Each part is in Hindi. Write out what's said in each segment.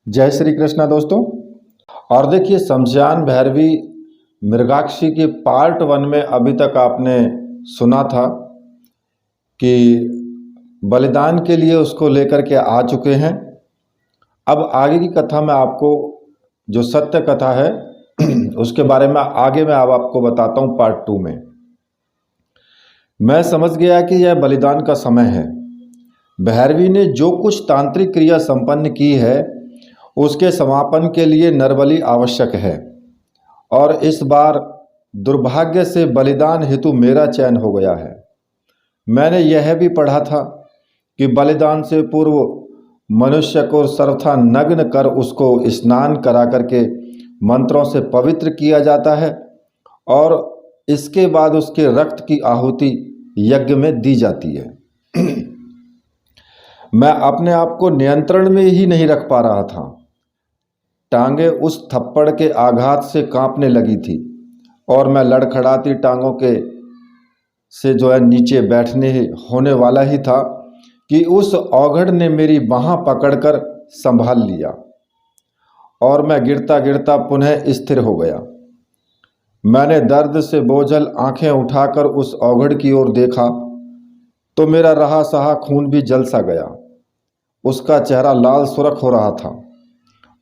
जय श्री कृष्णा दोस्तों। और देखिए, शमशान भैरवी मृगाक्षी के पार्ट 1 में अभी तक आपने सुना था कि बलिदान के लिए उसको लेकर के आ चुके हैं। अब आगे की कथा में आपको जो सत्य कथा है उसके बारे में आगे मैं अब आपको बताता हूँ पार्ट 2 में। मैं समझ गया कि यह बलिदान का समय है। भैरवी ने जो कुछ तांत्रिक क्रिया संपन्न की है उसके समापन के लिए नरबलि आवश्यक है, और इस बार दुर्भाग्य से बलिदान हेतु मेरा चयन हो गया है। मैंने यह भी पढ़ा था कि बलिदान से पूर्व मनुष्य को सर्वथा नग्न कर उसको स्नान करा करके मंत्रों से पवित्र किया जाता है, और इसके बाद उसके रक्त की आहुति यज्ञ में दी जाती है। मैं अपने आप को नियंत्रण में ही नहीं रख पा रहा था। टांगें उस थप्पड़ के आघात से कांपने लगी थी, और मैं लड़खड़ाती टांगों के से नीचे बैठने होने वाला ही था कि उस औघड़ ने मेरी बाँह पकड़कर संभाल लिया, और मैं गिरता गिरता पुनः स्थिर हो गया। मैंने दर्द से बोझल आंखें उठाकर उस औघड़ की ओर देखा तो मेरा रहा सहा खून भी जल सा गया। उसका चेहरा लाल सुर्ख हो रहा था।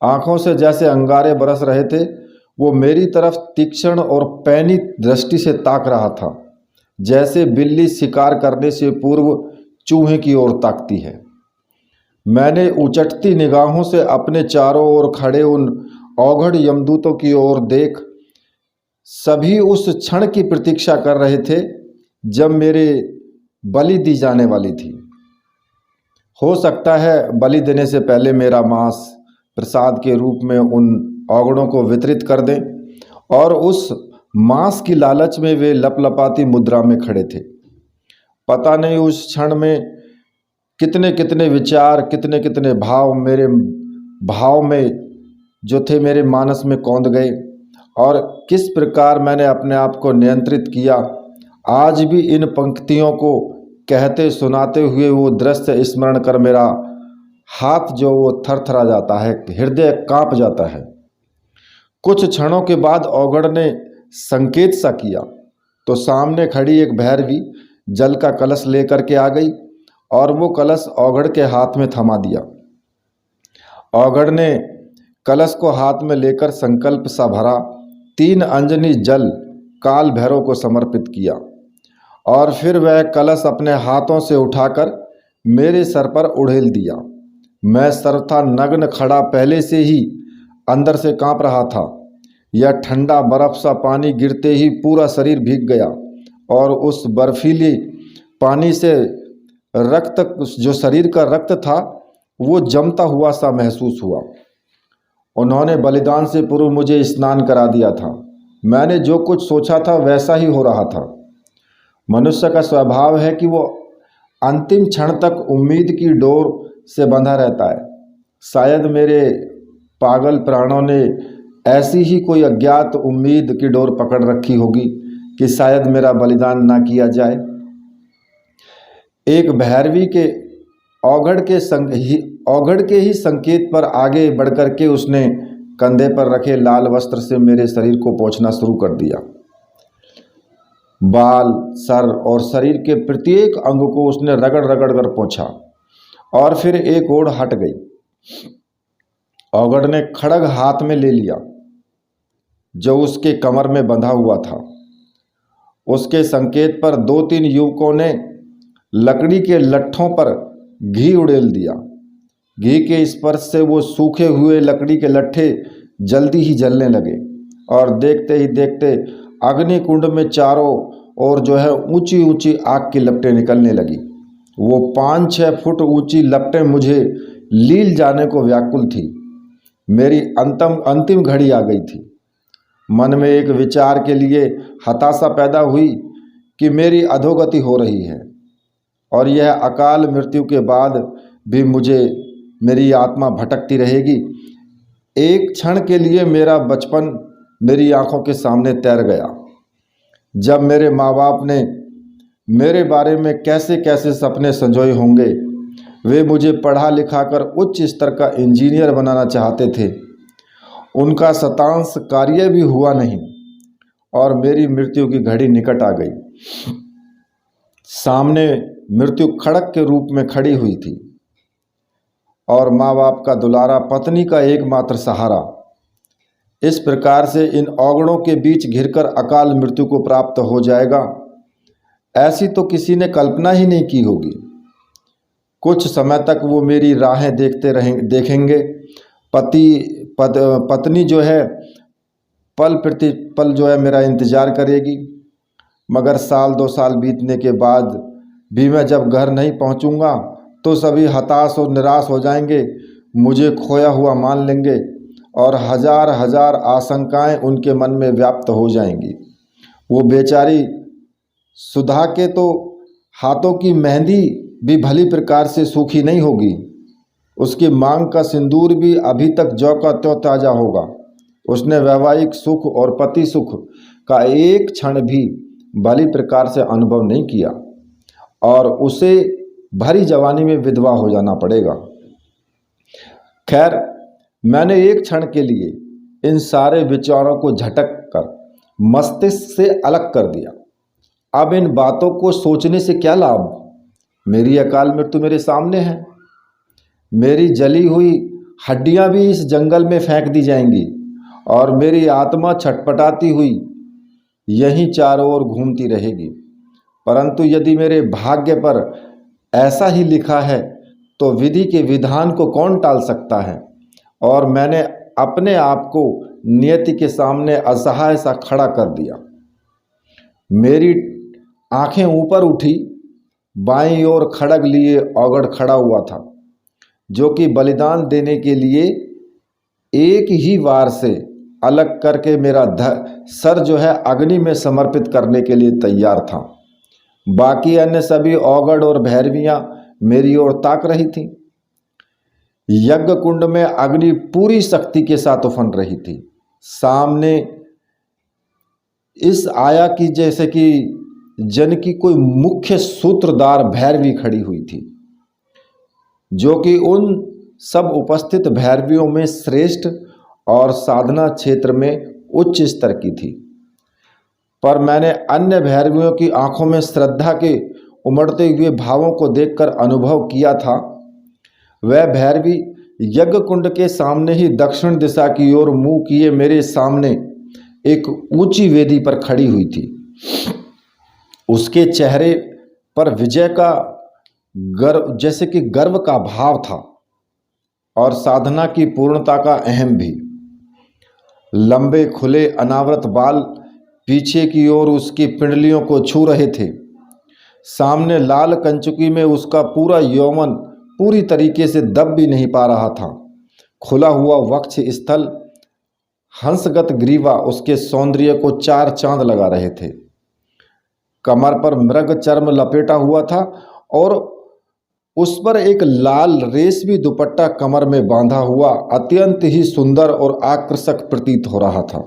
आंखों से जैसे अंगारे बरस रहे थे। वो मेरी तरफ तीक्ष्ण और पैनी दृष्टि से ताक रहा था, जैसे बिल्ली शिकार करने से पूर्व चूहे की ओर ताकती है। मैंने उचटती निगाहों से अपने चारों ओर खड़े उन औघड़ यमदूतों की ओर देख सभी उस क्षण की प्रतीक्षा कर रहे थे जब मेरे बलि दी जाने वाली थी। हो सकता है बलि देने से पहले मेरा मांस प्रसाद के रूप में उन औगड़ों को वितरित कर दें, और उस मांस की लालच में वे लपलपाती मुद्रा में खड़े थे। पता नहीं उस क्षण में कितने कितने विचार, कितने कितने भाव में जो थे मेरे मानस में कौंध गए, और किस प्रकार मैंने अपने आप को नियंत्रित किया। आज भी इन पंक्तियों को कहते सुनाते हुए वो दृश्य स्मरण कर मेरा हाथ जो वो थरथरा जाता है, हृदय कांप जाता है। कुछ क्षणों के बाद औघड़ ने संकेत सा किया तो सामने खड़ी एक भैरवी जल का कलश लेकर के आ गई, और वो कलश औघड़ के हाथ में थमा दिया। औघड़ ने कलश को हाथ में लेकर संकल्प सा भरा 3 अंजनी जल काल भैरव को समर्पित किया, और फिर वह कलश अपने हाथों से उठाकर मेरे सर पर उड़ेल दिया। मैं सर्वथा नग्न खड़ा पहले से ही अंदर से कांप रहा था। यह ठंडा बर्फ सा पानी गिरते ही पूरा शरीर भीग गया, और उस बर्फीली पानी से रक्त, जो शरीर का रक्त था, वो जमता हुआ सा महसूस हुआ। उन्होंने बलिदान से पूर्व मुझे स्नान करा दिया था। मैंने जो कुछ सोचा था वैसा ही हो रहा था। मनुष्य का स्वभाव है कि वो अंतिम क्षण तक उम्मीद की डोर से बंधा रहता है। शायद मेरे पागल प्राणों ने ऐसी ही कोई अज्ञात उम्मीद की डोर पकड़ रखी होगी कि शायद मेरा बलिदान ना किया जाए। एक भैरवी के औघड़ के ही संकेत पर आगे बढ़कर के उसने कंधे पर रखे लाल वस्त्र से मेरे शरीर को पोंछना शुरू कर दिया। बाल, सर और शरीर के प्रत्येक अंग को उसने रगड़ रगड़ कर पोंछा, और फिर एक ओर हट गई। औघड़ ने खड्ग हाथ में ले लिया जो उसके कमर में बंधा हुआ था। उसके संकेत पर 2-3 युवकों ने लकड़ी के लट्ठों पर घी उड़ेल दिया। घी के स्पर्श से वो सूखे हुए लकड़ी के लट्ठे जल्दी ही जलने लगे, और देखते ही देखते अग्निकुंड में चारों ओर ऊंची ऊंची आग की लपटें निकलने लगी। वो 5-6 फुट ऊंची लपटें मुझे लील जाने को व्याकुल थी। मेरी अंतिम घड़ी आ गई थी। मन में एक विचार के लिए हताशा पैदा हुई कि मेरी अधोगति हो रही है, और यह अकाल मृत्यु के बाद भी मेरी आत्मा भटकती रहेगी। एक क्षण के लिए मेरा बचपन मेरी आंखों के सामने तैर गया, जब मेरे माँ बाप ने मेरे बारे में कैसे कैसे सपने संजोए होंगे। वे मुझे पढ़ा लिखाकर उच्च स्तर का इंजीनियर बनाना चाहते थे। उनका शतांश कार्य भी हुआ नहीं और मेरी मृत्यु की घड़ी निकट आ गई। सामने मृत्यु खड़क के रूप में खड़ी हुई थी और माँ बाप का दुलारा, पत्नी का एकमात्र सहारा। इस प्रकार से इन औगणों के बीच घिरकर अकाल मृत्यु को प्राप्त हो जाएगा, ऐसी तो किसी ने कल्पना ही नहीं की होगी। कुछ समय तक वो मेरी राहें देखेंगे। पत्नी जो है पल प्रति पल जो है मेरा इंतज़ार करेगी, मगर साल 2 साल बीतने के बाद भी मैं जब घर नहीं पहुंचूंगा तो सभी हताश और निराश हो जाएंगे, मुझे खोया हुआ मान लेंगे और हजार हजार आशंकाएं उनके मन में व्याप्त हो जाएंगी। वो बेचारी सुधा के तो हाथों की मेहंदी भी भली प्रकार से सूखी नहीं होगी, उसकी मांग का सिंदूर भी अभी तक ज्यों का त्यों ताज़ा होगा। उसने वैवाहिक सुख और पति सुख का एक क्षण भी भली प्रकार से अनुभव नहीं किया और उसे भरी जवानी में विधवा हो जाना पड़ेगा। खैर, मैंने एक क्षण के लिए इन सारे विचारों को झटक कर मस्तिष्क से अलग कर दिया। अब इन बातों को सोचने से क्या लाभ? मेरी अकाल मृत्यु मेरे सामने है। मेरी जली हुई हड्डियां भी इस जंगल में फेंक दी जाएंगी और मेरी आत्मा छटपटाती हुई यहीं चारों ओर घूमती रहेगी। परंतु यदि मेरे भाग्य पर ऐसा ही लिखा है तो विधि के विधान को कौन टाल सकता है? और मैंने अपने आप को नियति के सामने असहाय सा खड़ा कर दिया। मेरी आंखें ऊपर उठी। बाईं ओर खड़ग लिए औगड़ खड़ा हुआ था, जो कि बलिदान देने के लिए एक ही वार से अलग करके मेरा सर जो है अग्नि में समर्पित करने के लिए तैयार था। बाकी अन्य सभी औगड़ और भैरवियां मेरी ओर ताक रही थी। यज्ञ कुंड में अग्नि पूरी शक्ति के साथ उफन रही थी। सामने इस आया की जैसे कि जन की कोई मुख्य सूत्रधार भैरवी खड़ी हुई थी, जो कि उन सब उपस्थित भैरवियों में श्रेष्ठ और साधना क्षेत्र में उच्च स्तर की थी। पर मैंने अन्य भैरवियों की आंखों में श्रद्धा के उमड़ते हुए भावों को देखकर अनुभव किया था। वह भैरवी यज्ञ कुंड के सामने ही दक्षिण दिशा की ओर मुंह किए मेरे सामने एक ऊंची वेदी पर खड़ी हुई थी। उसके चेहरे पर विजय का गर्व, जैसे कि गर्व का भाव था और साधना की पूर्णता का अहम भी। लंबे खुले अनावृत बाल पीछे की ओर उसकी पिंडलियों को छू रहे थे। सामने लाल कंचुकी में उसका पूरा यौवन पूरी तरीके से दब भी नहीं पा रहा था। खुला हुआ वक्ष स्थल, हंसगत ग्रीवा उसके सौंदर्य को 4 चांद लगा रहे थे। कमर पर मृग चर्म लपेटा हुआ था और उस पर एक लाल रेशमी दुपट्टा कमर में बांधा हुआ अत्यंत ही सुंदर और आकर्षक प्रतीत हो रहा था।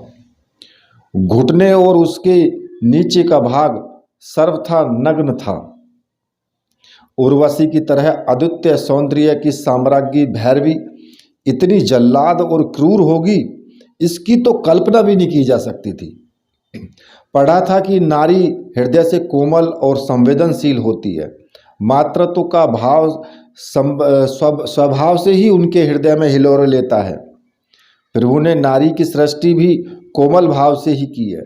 घुटने और उसके नीचे का भाग सर्वथा नग्न था। उर्वशी की तरह अद्वितीय सौंदर्य की साम्राज्ञी भैरवी इतनी जल्लाद और क्रूर होगी, इसकी तो कल्पना भी नहीं की जा सकती थी। पढ़ा था कि नारी हृदय से कोमल और संवेदनशील होती है। मातृत्व का भाव स्वभाव से ही उनके हृदय में हिलोरे लेता है। प्रभु ने नारी की सृष्टि भी कोमल भाव से ही की है।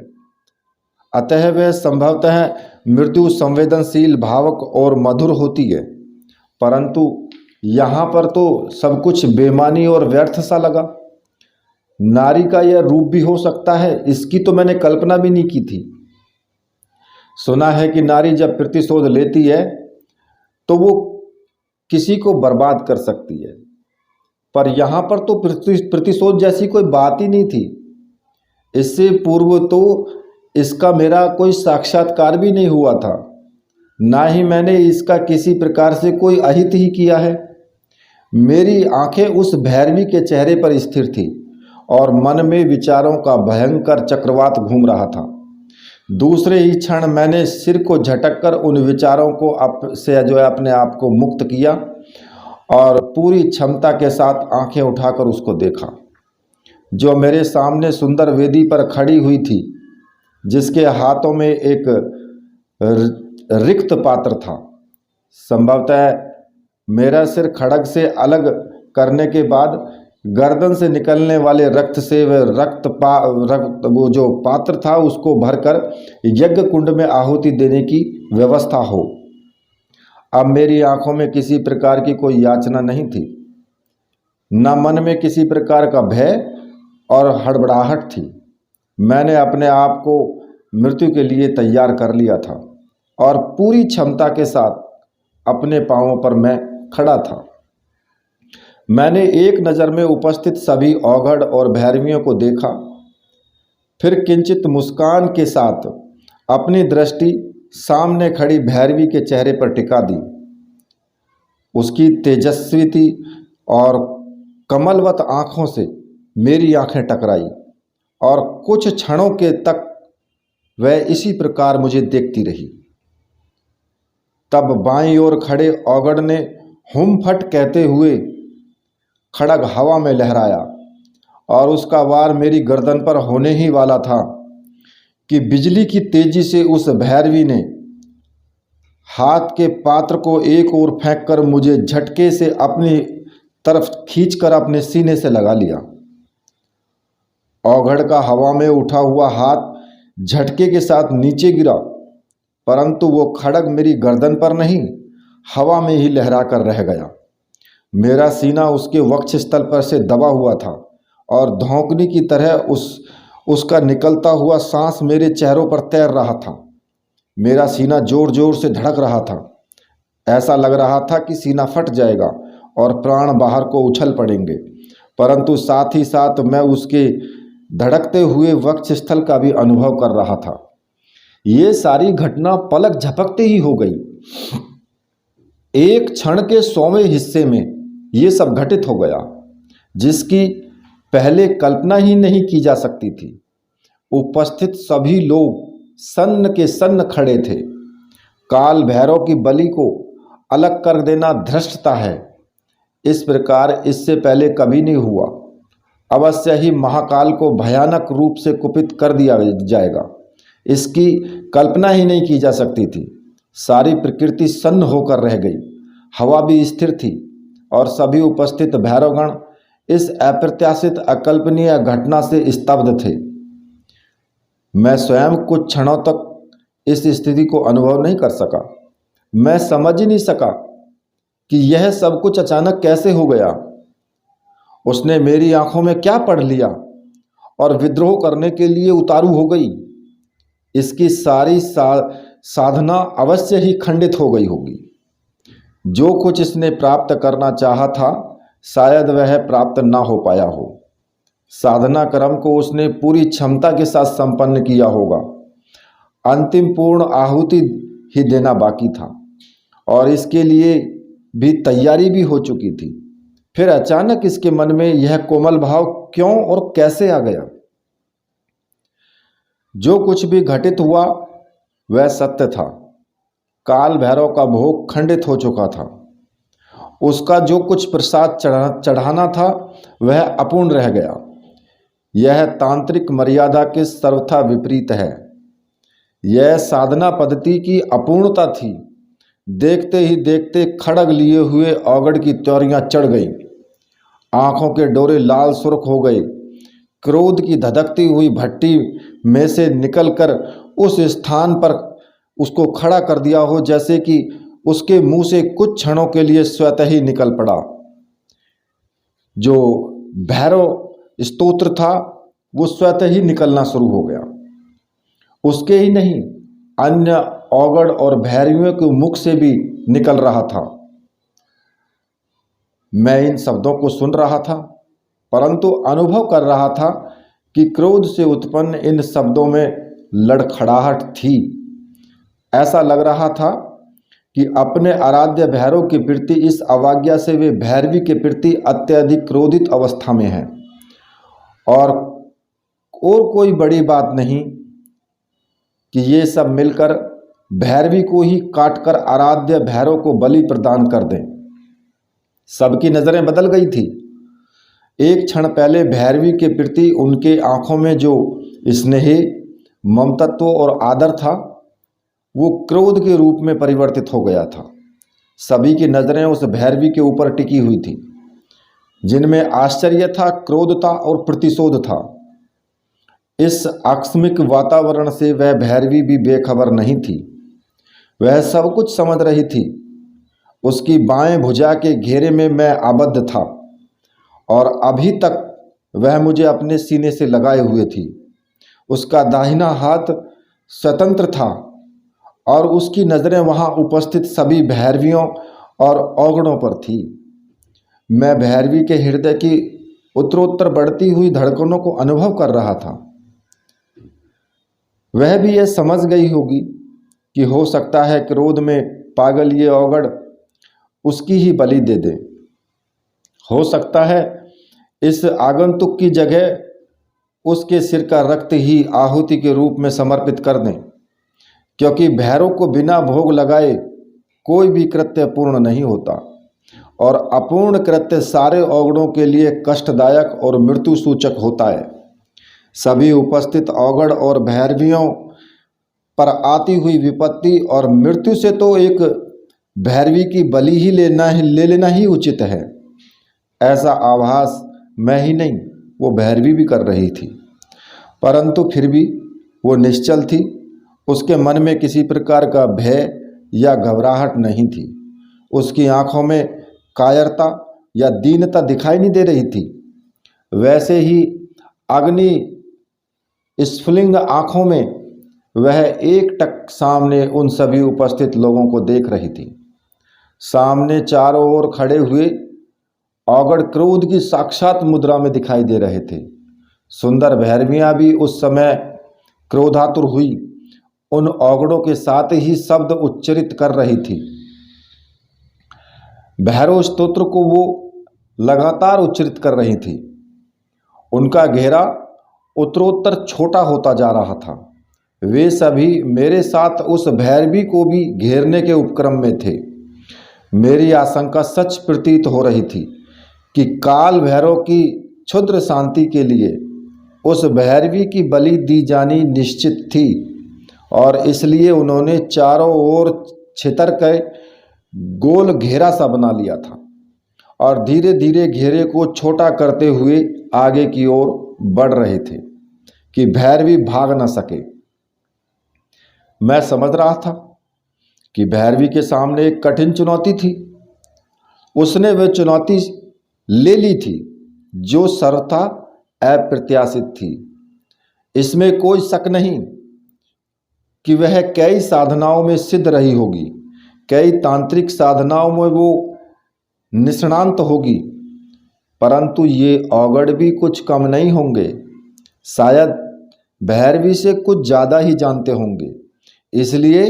अतः वह संभवतः मृदु, संवेदनशील, भावक और मधुर होती है। परंतु यहाँ पर तो सब कुछ बेमानी और व्यर्थ सा लगा। नारी का यह रूप भी हो सकता है, इसकी तो मैंने कल्पना भी नहीं की थी। सुना है कि नारी जब प्रतिशोध लेती है तो वो किसी को बर्बाद कर सकती है, पर यहाँ पर तो प्रतिशोध जैसी कोई बात ही नहीं थी। इससे पूर्व तो इसका मेरा कोई साक्षात्कार भी नहीं हुआ था, ना ही मैंने इसका किसी प्रकार से कोई अहित ही किया है। मेरी आंखें उस भैरवी के चेहरे पर स्थिर थी और मन में विचारों का भयंकर चक्रवात घूम रहा था। दूसरे ही क्षण मैंने सिर को झटक कर उन विचारों को से जो है अपने आप को मुक्त किया और पूरी क्षमता के साथ आंखें उठाकर उसको देखा। जो मेरे सामने सुंदर वेदी पर खड़ी हुई थी, जिसके हाथों में एक रिक्त पात्र था। संभवतः मेरा सिर खड्ग से अलग करने के बाद गर्दन से निकलने वाले रक्त से वह रक्त वो जो पात्र था उसको भरकर यज्ञ कुंड में आहुति देने की व्यवस्था हो। अब मेरी आंखों में किसी प्रकार की कोई याचना नहीं थी, न मन में किसी प्रकार का भय और हड़बड़ाहट थी। मैंने अपने आप को मृत्यु के लिए तैयार कर लिया था और पूरी क्षमता के साथ अपने पांवों पर मैं खड़ा था। मैंने एक नज़र में उपस्थित सभी औघड़ और भैरवियों को देखा, फिर किंचित मुस्कान के साथ अपनी दृष्टि सामने खड़ी भैरवी के चेहरे पर टिका दी। उसकी तेजस्वी और कमलवत आँखों से मेरी आंखें टकराई और कुछ क्षणों के तक वह इसी प्रकार मुझे देखती रही। तब बाईं ओर खड़े औगड़ ने हुम फट कहते हुए खड्ग हवा में लहराया और उसका वार मेरी गर्दन पर होने ही वाला था कि बिजली की तेजी से उस भैरवी ने हाथ के पात्र को एक ओर फेंककर मुझे झटके से अपनी तरफ खींचकर अपने सीने से लगा लिया। औघड़ का हवा में उठा हुआ हाथ झटके के साथ नीचे गिरा, परंतु वो खड्ग मेरी गर्दन पर नहीं, हवा में ही लहरा कर रह गया। मेरा सीना उसके वक्षस्थल पर से दबा हुआ था और धौंकनी की तरह उसका निकलता हुआ सांस मेरे चेहरों पर तैर रहा था। मेरा सीना जोर जोर से धड़क रहा था। ऐसा लग रहा था कि सीना फट जाएगा और प्राण बाहर को उछल पड़ेंगे, परंतु साथ ही साथ मैं उसके धड़कते हुए वक्षस्थल का भी अनुभव कर रहा था। ये सारी घटना पलक झपकते ही हो गई। एक क्षण के 100वें हिस्से में ये सब घटित हो गया, जिसकी पहले कल्पना ही नहीं की जा सकती थी। उपस्थित सभी लोग सन्न के सन्न खड़े थे। काल भैरव की बलि को अलग कर देना धृष्टता है। इस प्रकार इससे पहले कभी नहीं हुआ। अवश्य ही महाकाल को भयानक रूप से कुपित कर दिया जाएगा। इसकी कल्पना ही नहीं की जा सकती थी। सारी प्रकृति सन्न होकर रह गई। हवा भी स्थिर थी और सभी उपस्थित भैरवगण इस अप्रत्याशित अकल्पनीय घटना से स्तब्ध थे। मैं स्वयं कुछ क्षणों तक इस स्थिति को अनुभव नहीं कर सका। मैं समझ ही नहीं सका कि यह सब कुछ अचानक कैसे हो गया। उसने मेरी आंखों में क्या पढ़ लिया और विद्रोह करने के लिए उतारू हो गई। इसकी सारी साधना अवश्य ही खंडित हो गई होगी। जो कुछ इसने प्राप्त करना चाहा था, शायद वह प्राप्त ना हो पाया हो। साधना क्रम को उसने पूरी क्षमता के साथ संपन्न किया होगा। अंतिम पूर्ण आहुति ही देना बाकी था और इसके लिए भी तैयारी भी हो चुकी थी। फिर अचानक इसके मन में यह कोमल भाव क्यों और कैसे आ गया? जो कुछ भी घटित हुआ वह सत्य था। काल भैरव का भोग खंडित हो चुका था। उसका जो कुछ प्रसाद चढ़ाना था वह अपूर्ण रह गया। यह तांत्रिक मर्यादा के सर्वथा विपरीत है। यह साधना पद्धति की अपूर्णता थी। देखते ही देखते खड्ग लिए हुए औगड़ की त्योरियां चढ़ गई। आंखों के डोरे लाल सुर्ख हो गए। क्रोध की धधकती हुई भट्टी में से निकलकर उस स्थान पर उसको खड़ा कर दिया हो, जैसे कि उसके मुंह से कुछ क्षणों के लिए स्वतः ही निकल पड़ा। जो भैरव स्तोत्र था वो स्वतः ही निकलना शुरू हो गया। उसके ही नहीं, अन्य औगड़ और भैरवियों के मुख से भी निकल रहा था। मैं इन शब्दों को सुन रहा था, परंतु अनुभव कर रहा था कि क्रोध से उत्पन्न इन शब्दों में लड़खड़ाहट थी। ऐसा लग रहा था कि अपने आराध्य भैरव के प्रति इस अवज्ञा से वे भैरवी के प्रति अत्यधिक क्रोधित अवस्था में हैं। और कोई बड़ी बात नहीं कि ये सब मिलकर भैरवी को ही काटकर आराध्य भैरव को बलि प्रदान कर दें। सबकी नज़रें बदल गई थी। एक क्षण पहले भैरवी के प्रति उनके आंखों में जो स्नेह, ममतत्व और आदर था, वो क्रोध के रूप में परिवर्तित हो गया था। सभी की नज़रें उस भैरवी के ऊपर टिकी हुई थी, जिनमें आश्चर्य था, क्रोध था और प्रतिशोध था। इस आकस्मिक वातावरण से वह भैरवी भी बेखबर नहीं थी। वह सब कुछ समझ रही थी। उसकी बाएं भुजा के घेरे में मैं आबद्ध था और अभी तक वह मुझे अपने सीने से लगाए हुए थी। उसका दाहिना हाथ स्वतंत्र था और उसकी नज़रें वहाँ उपस्थित सभी भैरवियों और औगणों पर थी। मैं भैरवी के हृदय की उत्तरोत्तर बढ़ती हुई धड़कनों को अनुभव कर रहा था। वह भी यह समझ गई होगी कि हो सकता है क्रोध में पागल ये औगड़ उसकी ही बलि दे दे। हो सकता है इस आगंतुक की जगह उसके सिर का रक्त ही आहुति के रूप में समर्पित कर दें, क्योंकि भैरव को बिना भोग लगाए कोई भी कृत्य पूर्ण नहीं होता और अपूर्ण कृत्य सारे औगड़ों के लिए कष्टदायक और मृत्यु सूचक होता है। सभी उपस्थित औगड़ और भैरवियों पर आती हुई विपत्ति और मृत्यु से तो एक भैरवी की बलि ही ले लेना ही उचित है। ऐसा आभास मैं ही नहीं, वो भैरवी भी कर रही थी। परंतु फिर भी वो निश्चल थी। उसके मन में किसी प्रकार का भय या घबराहट नहीं थी। उसकी आंखों में कायरता या दीनता दिखाई नहीं दे रही थी। वैसे ही अग्नि स्फुलिंग आंखों में वह एकटक सामने उन सभी उपस्थित लोगों को देख रही थी। सामने चारों ओर खड़े हुए औगड़ क्रोध की साक्षात मुद्रा में दिखाई दे रहे थे। सुंदर भैरवियां भी उस समय क्रोधातुर हुई उन औगड़ों के साथ ही शब्द उच्चरित कर रही थी। भैरव स्तोत्र को वो लगातार उच्चरित कर रही थी। उनका घेरा उत्तरोत्तर छोटा होता जा रहा था। वे सभी मेरे साथ उस भैरवी को भी घेरने के उपक्रम में थे। मेरी आशंका सच प्रतीत हो रही थी कि काल भैरव की क्षुद्र शांति के लिए उस भैरवी की बलि दी जानी निश्चित थी और इसलिए उन्होंने चारों ओर छितर कर गोल घेरा सा बना लिया था और धीरे धीरे घेरे को छोटा करते हुए आगे की ओर बढ़ रहे थे कि भैरवी भाग न सके। मैं समझ रहा था कि भैरवी के सामने एक कठिन चुनौती थी। उसने वह चुनौती ले ली थी जो सर्वथा अप्रत्याशित थी। इसमें कोई शक नहीं कि वह कई साधनाओं में सिद्ध रही होगी, कई तांत्रिक साधनाओं में वो निष्णांत होगी, परंतु ये औगड़ भी कुछ कम नहीं होंगे। शायद भैरवी से कुछ ज़्यादा ही जानते होंगे। इसलिए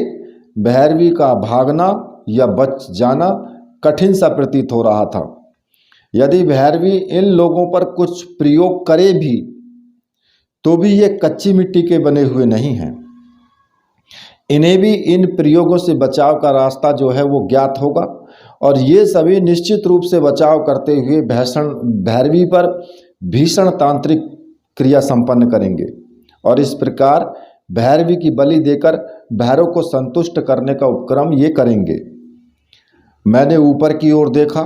भैरवी का भागना या बच जाना कठिन सा प्रतीत हो रहा था। यदि भैरवी इन लोगों पर कुछ प्रयोग करे भी तो भी ये कच्ची मिट्टी के बने हुए नहीं हैं। इन्हें भी इन प्रयोगों से बचाव का रास्ता जो है वो ज्ञात होगा और ये सभी निश्चित रूप से बचाव करते हुए भैरवी पर भीषण तांत्रिक क्रिया संपन्न करेंगे और इस प्रकार भैरवी की बलि देकर भैरव को संतुष्ट करने का उपक्रम ये करेंगे। मैंने ऊपर की ओर देखा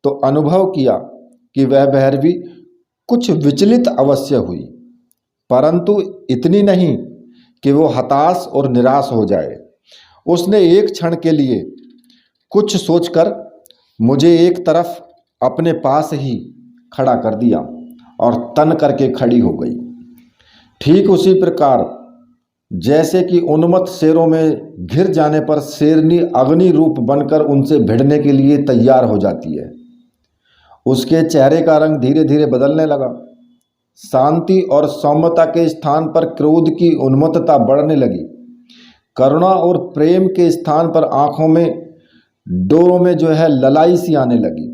तो अनुभव किया कि वह भैरवी कुछ विचलित अवश्य हुई, परंतु इतनी नहीं कि वो हताश और निराश हो जाए। उसने एक क्षण के लिए कुछ सोचकर मुझे एक तरफ अपने पास ही खड़ा कर दिया और तन करके खड़ी हो गई, ठीक उसी प्रकार जैसे कि उन्मत्त शेरों में घिर जाने पर शेरनी अग्नि रूप बनकर उनसे भिड़ने के लिए तैयार हो जाती है। उसके चेहरे का रंग धीरे धीरे बदलने लगा। शांति और सौम्यता के स्थान पर क्रोध की उन्मत्तता बढ़ने लगी। करुणा और प्रेम के स्थान पर आंखों में डोरों में जो है ललाई सी आने लगी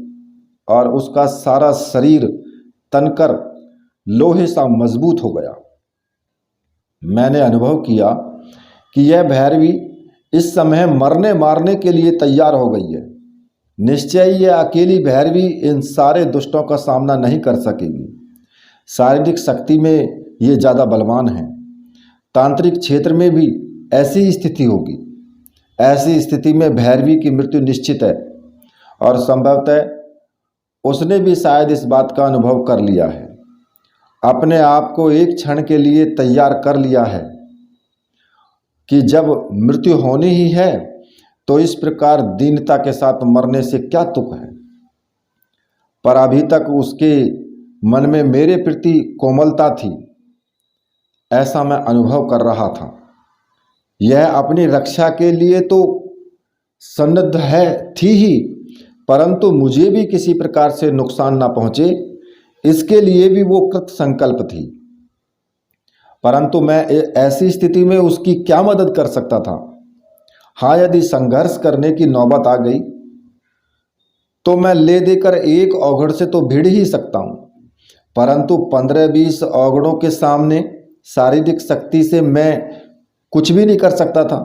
और उसका सारा शरीर तनकर लोहे सा मजबूत हो गया। मैंने अनुभव किया कि यह भैरवी इस समय मरने मारने के लिए तैयार हो गई है। निश्चय ये अकेली भैरवी इन सारे दुष्टों का सामना नहीं कर सकेगी। शारीरिक शक्ति में ये ज़्यादा बलवान है। तांत्रिक क्षेत्र में भी ऐसी ही स्थिति होगी। ऐसी स्थिति में भैरवी की मृत्यु निश्चित है और संभवतः उसने भी शायद इस बात का अनुभव कर लिया है। अपने आप को एक क्षण के लिए तैयार कर लिया है कि जब मृत्यु होनी ही है तो इस प्रकार दीनता के साथ मरने से क्या तुक है। पर अभी तक उसके मन में मेरे प्रति कोमलता थी, ऐसा मैं अनुभव कर रहा था। यह अपनी रक्षा के लिए तो सन्नद्ध है थी ही, परंतु मुझे भी किसी प्रकार से नुकसान ना पहुंचे इसके लिए भी वो कृत संकल्प थी। परंतु मैं ऐसी स्थिति में उसकी क्या मदद कर सकता था। हाँ, यदि संघर्ष करने की नौबत आ गई तो मैं ले देकर एक औघड़ से तो भिड़ ही सकता हूँ, परंतु 15-20 औघड़ों के सामने शारीरिक शक्ति से मैं कुछ भी नहीं कर सकता था।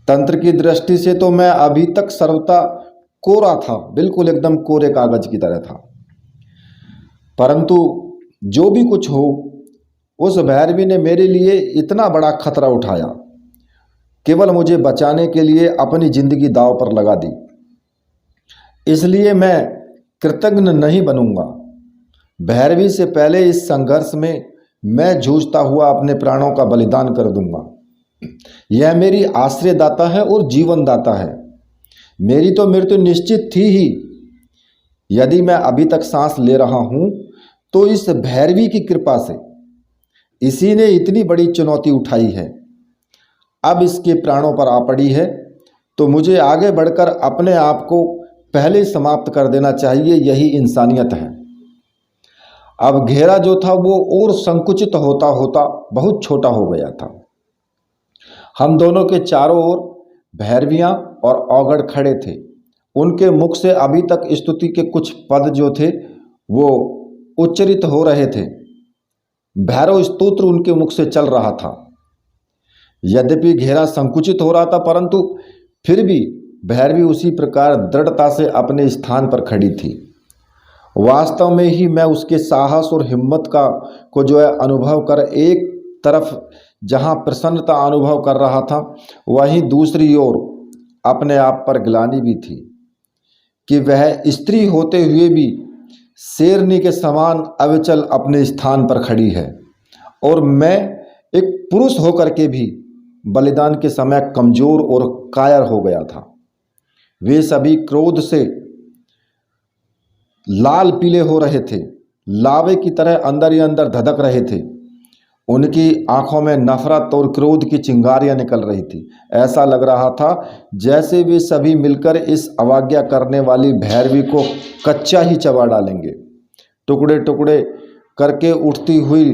तंत्र की दृष्टि से तो मैं अभी तक सर्वथा कोरा था, बिल्कुल एकदम कोरे कागज की तरह था। परंतु जो भी कुछ हो, उस भैरवी ने मेरे लिए इतना बड़ा खतरा उठाया, केवल मुझे बचाने के लिए अपनी जिंदगी दांव पर लगा दी। इसलिए मैं कृतज्ञ नहीं बनूंगा। भैरवी से पहले इस संघर्ष में मैं जूझता हुआ अपने प्राणों का बलिदान कर दूंगा। यह मेरी आश्रयदाता है और जीवन दाता है। मेरी तो मृत्यु निश्चित थी ही। यदि मैं अभी तक सांस ले रहा हूं तो इस भैरवी की कृपा से। इसी ने इतनी बड़ी चुनौती उठाई है, अब इसके प्राणों पर आ पड़ी है तो मुझे आगे बढ़कर अपने आप को पहले समाप्त कर देना चाहिए। यही इंसानियत है। अब घेरा जो था वो और संकुचित होता होता बहुत छोटा हो गया था। हम दोनों के चारों ओर भैरवियां और औघड़ खड़े थे। उनके मुख से अभी तक स्तुति के कुछ पद जो थे वो उच्चरित हो रहे थे। भैरव स्तोत्र उनके मुख से चल रहा था। यद्यपि घेरा संकुचित हो रहा था, परंतु फिर भी भैरवी उसी प्रकार दृढ़ता से अपने स्थान पर खड़ी थी। वास्तव में ही मैं उसके साहस और हिम्मत को जो है अनुभव कर एक तरफ जहां प्रसन्नता अनुभव कर रहा था, वहीं दूसरी ओर अपने आप पर ग्लानि भी थी कि वह स्त्री होते हुए भी शेरनी के समान अविचल अपने स्थान पर खड़ी है और मैं एक पुरुष होकर के भी बलिदान के समय कमजोर और कायर हो गया था। वे सभी क्रोध से लाल पीले हो रहे थे, लावे की तरह अंदर ही अंदर धधक रहे थे। उनकी आंखों में नफरत और क्रोध की चिंगारियां निकल रही थी। ऐसा लग रहा था जैसे वे सभी मिलकर इस अवज्ञा करने वाली भैरवी को कच्चा ही चबा डालेंगे, टुकड़े टुकड़े करके उठती हुई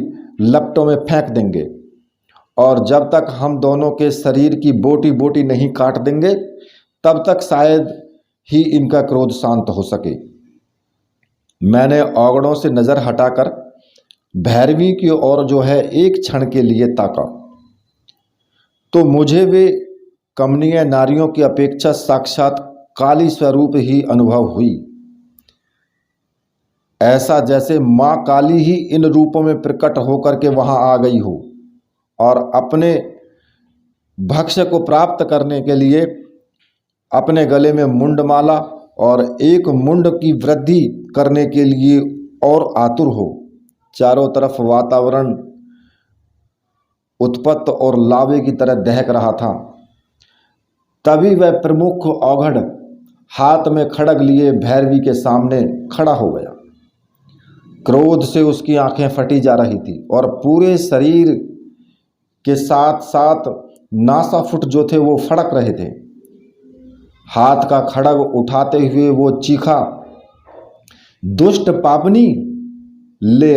लपटों में फेंक देंगे और जब तक हम दोनों के शरीर की बोटी बोटी नहीं काट देंगे तब तक शायद ही इनका क्रोध शांत हो सके। मैंने औगड़ों से नज़र हटाकर भैरवी की ओर जो है एक क्षण के लिए ताका तो मुझे वे कमनीय नारियों की अपेक्षा साक्षात काली स्वरूप ही अनुभव हुई। ऐसा जैसे माँ काली ही इन रूपों में प्रकट होकर के वहां आ गई हो और अपने भक्ष्य को प्राप्त करने के लिए अपने गले में मुंडमाला और एक मुंड की वृद्धि करने के लिए और आतुर हो। चारों तरफ वातावरण उत्पत्त और लावे की तरह दहक रहा था। तभी वह प्रमुख औघड़ हाथ में खड़ग लिए भैरवी के सामने खड़ा हो गया। क्रोध से उसकी आंखें फटी जा रही थी और पूरे शरीर के साथ साथ नासाफुट जो थे वो फड़क रहे थे। हाथ का खड़ग उठाते हुए वो चीखा, दुष्ट पापनी, ले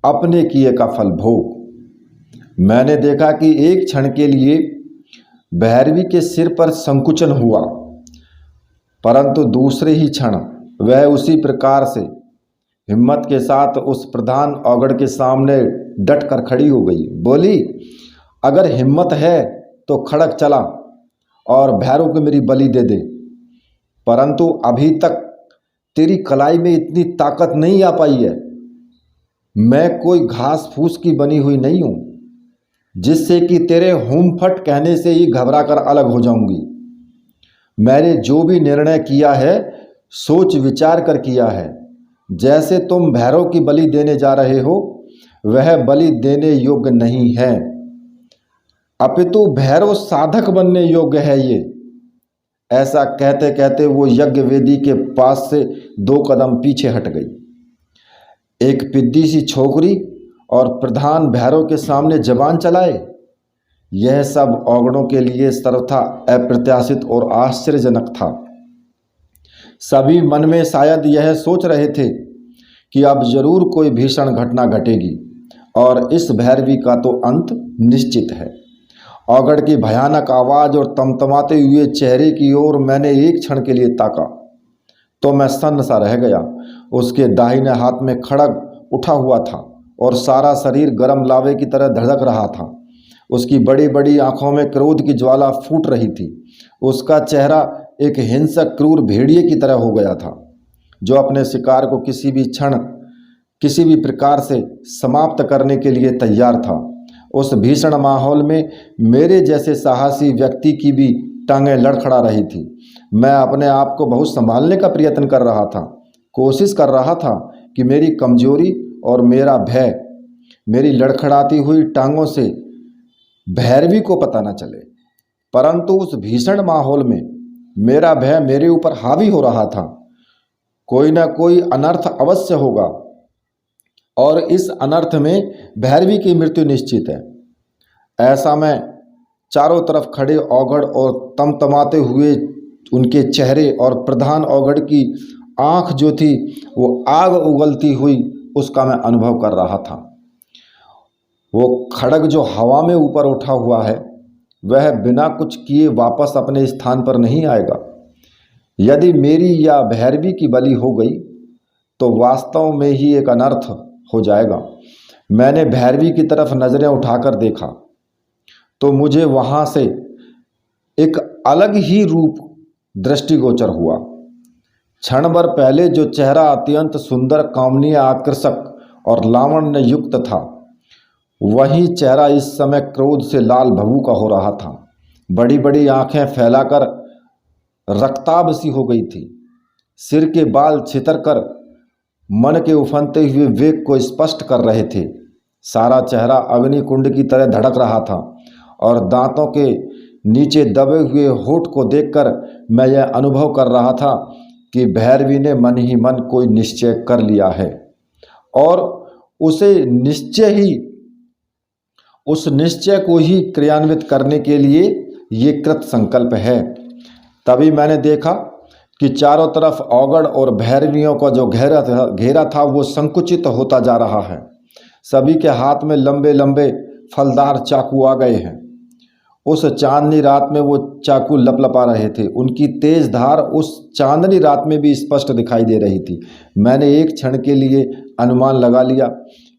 अपने किए का फल भोग। मैंने देखा कि एक क्षण के लिए भैरवी के सिर पर संकुचन हुआ, परंतु दूसरे ही क्षण वह उसी प्रकार से हिम्मत के साथ उस प्रधान औगड़ के सामने डट कर खड़ी हो गई। बोली, अगर हिम्मत है तो खड़ग चला और भैरव को मेरी बलि दे दे। परंतु अभी तक तेरी कलाई में इतनी ताकत नहीं आ पाई है। मैं कोई घास फूस की बनी हुई नहीं हूं जिससे कि तेरे हुम फट कहने से ही घबरा कर अलग हो जाऊंगी। मैंने जो भी निर्णय किया है सोच विचार कर किया है। जैसे तुम भैरव की बलि देने जा रहे हो वह बलि देने योग्य नहीं है, अपितु भैरव साधक बनने योग्य है ये। ऐसा कहते कहते वो यज्ञ वेदी के पास से 2 कदम पीछे हट गई। एक पिद्दी सी छोकरी और प्रधान भैरव के सामने जबान चलाए। यह सब औगड़ों के लिए सर्वथा अप्रत्याशित और आश्चर्यजनक था। सभी मन में शायद यह सोच रहे थे कि अब जरूर कोई भीषण घटना घटेगी और इस भैरवी का तो अंत निश्चित है। औगड़ की भयानक आवाज और तमतमाते हुए चेहरे की ओर मैंने एक क्षण के लिए ताका तो मैं सन्न सा रह गया। उसके दाहिने हाथ में खड़ग उठा हुआ था और सारा शरीर गर्म लावे की तरह धड़क रहा था। उसकी बड़ी बड़ी आंखों में क्रोध की ज्वाला फूट रही थी। उसका चेहरा एक हिंसक क्रूर भेड़िए की तरह हो गया था जो अपने शिकार को किसी भी क्षण किसी भी प्रकार से समाप्त करने के लिए तैयार था। उस भीषण माहौल में मेरे जैसे साहसी व्यक्ति की भी टांगें लड़खड़ा रही थी। मैं अपने आप को बहुत संभालने का प्रयत्न कर रहा था, कोशिश कर रहा था कि मेरी कमजोरी और मेरा भय मेरी लड़खड़ाती हुई टांगों से भैरवी को पता न चले। परंतु उस भीषण माहौल में मेरा भय मेरे ऊपर हावी हो रहा था। कोई ना कोई अनर्थ अवश्य होगा और इस अनर्थ में भैरवी की मृत्यु निश्चित है। ऐसा मैं चारों तरफ खड़े औगड़ और तमतमाते हुए उनके चेहरे और प्रधान औगड़ की आंख जो थी वो आग उगलती हुई उसका मैं अनुभव कर रहा था। वो खड़ग जो हवा में ऊपर उठा हुआ है वह बिना कुछ किए वापस अपने स्थान पर नहीं आएगा। यदि मेरी या भैरवी की बलि हो गई तो वास्तव में ही एक अनर्थ हो जाएगा। मैंने भैरवी की तरफ नजरें उठाकर देखा तो मुझे वहां से एक अलग ही रूप दृष्टिगोचर हुआ। क्षण भर पहले जो चेहरा अत्यंत सुंदर, कामनीय, आकर्षक और लावण्य युक्त था वही चेहरा इस समय क्रोध से लाल भभूका हो रहा था। बड़ी बड़ी आंखें फैलाकर रक्ताभ सी हो गई थी। सिर के बाल छितर कर मन के उफनते हुए वेग को स्पष्ट कर रहे थे। सारा चेहरा अग्निकुंड की तरह धड़क रहा था और दांतों के नीचे दबे हुए होठ को देखकर मैं यह अनुभव कर रहा था कि भैरवी ने मन ही मन कोई निश्चय कर लिया है और उस निश्चय को ही क्रियान्वित करने के लिए ये कृत संकल्प है। तभी मैंने देखा कि चारों तरफ औगड़ और भैरवियों का जो घेरा था वो संकुचित होता जा रहा है। सभी के हाथ में लंबे लंबे फलदार चाकू आ गए हैं। उस चांदनी रात में वो चाकू लपलपा रहे थे। उनकी तेज धार उस चांदनी रात में भी स्पष्ट दिखाई दे रही थी। मैंने एक क्षण के लिए अनुमान लगा लिया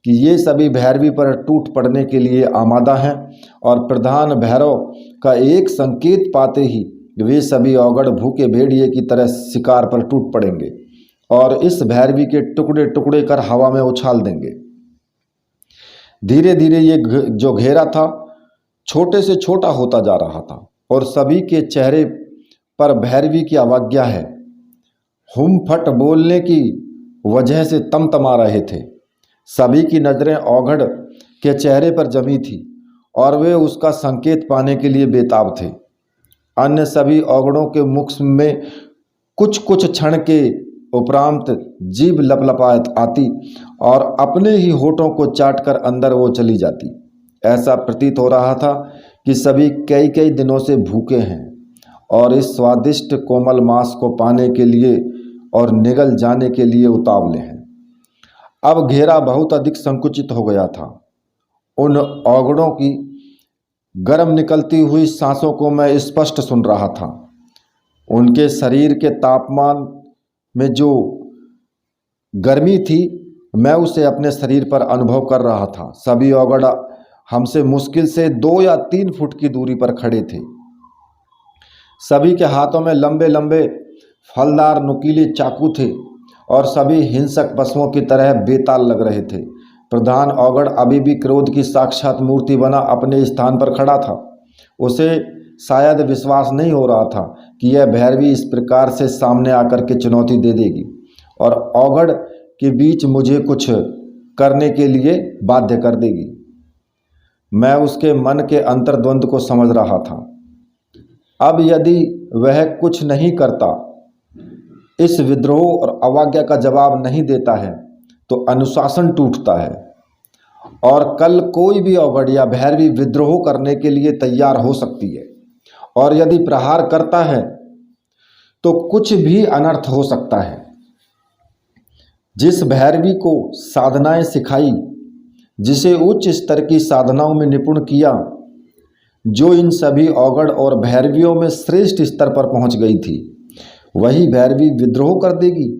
कि ये सभी भैरवी पर टूट पड़ने के लिए आमादा हैं और प्रधान भैरव का एक संकेत पाते ही वे सभी औगड़ भूखे भेड़िए की तरह शिकार पर टूट पड़ेंगे और इस भैरवी के टुकड़े टुकड़े कर हवा में उछाल देंगे। धीरे धीरे ये जो घेरा था छोटे से छोटा होता जा रहा था और सभी के चेहरे पर भैरवी की अवज्ञा है। हुम फट बोलने की वजह से तमतमा रहे थे। सभी की नजरें औगड़ के चेहरे पर जमी थी और वे उसका संकेत पाने के लिए बेताब थे। अन्य सभी औगड़ों के मुख में कुछ कुछ क्षण के उपरांत जीभ लपलपा आती और अपने ही होठों को चाटकर अंदर वो चली जाती। ऐसा प्रतीत हो रहा था कि सभी कई कई दिनों से भूखे हैं और इस स्वादिष्ट कोमल मांस को पाने के लिए और निगल जाने के लिए उतावले हैं। अब घेरा बहुत अधिक संकुचित हो गया था। उन औगड़ों की गर्म निकलती हुई सांसों को मैं स्पष्ट सुन रहा था। उनके शरीर के तापमान में जो गर्मी थी मैं उसे अपने शरीर पर अनुभव कर रहा था। सभी औगड़ हमसे मुश्किल से 2 या 3 फुट की दूरी पर खड़े थे। सभी के हाथों में लंबे लंबे फलदार नुकीले चाकू थे और सभी हिंसक पशुओं की तरह बेताल लग रहे थे। प्रधान औगड़ अभी भी क्रोध की साक्षात मूर्ति बना अपने स्थान पर खड़ा था। उसे शायद विश्वास नहीं हो रहा था कि यह भैरवी इस प्रकार से सामने आकर के चुनौती दे देगी और औगड़ के बीच मुझे कुछ करने के लिए बाध्य कर देगी। मैं उसके मन के अंतर्द्वंद को समझ रहा था। अब यदि वह कुछ नहीं करता, इस विद्रोह और अवज्ञा का जवाब नहीं देता है, तो अनुशासन टूटता है और कल कोई भी औगड़ या भैरवी विद्रोह करने के लिए तैयार हो सकती है और यदि प्रहार करता है तो कुछ भी अनर्थ हो सकता है। जिस भैरवी को साधनाएं सिखाई, जिसे उच्च स्तर की साधनाओं में निपुण किया, जो इन सभी औगड़ और भैरवियों में श्रेष्ठ स्तर पर पहुंच गई थी, वही भैरवी विद्रोह कर देगी।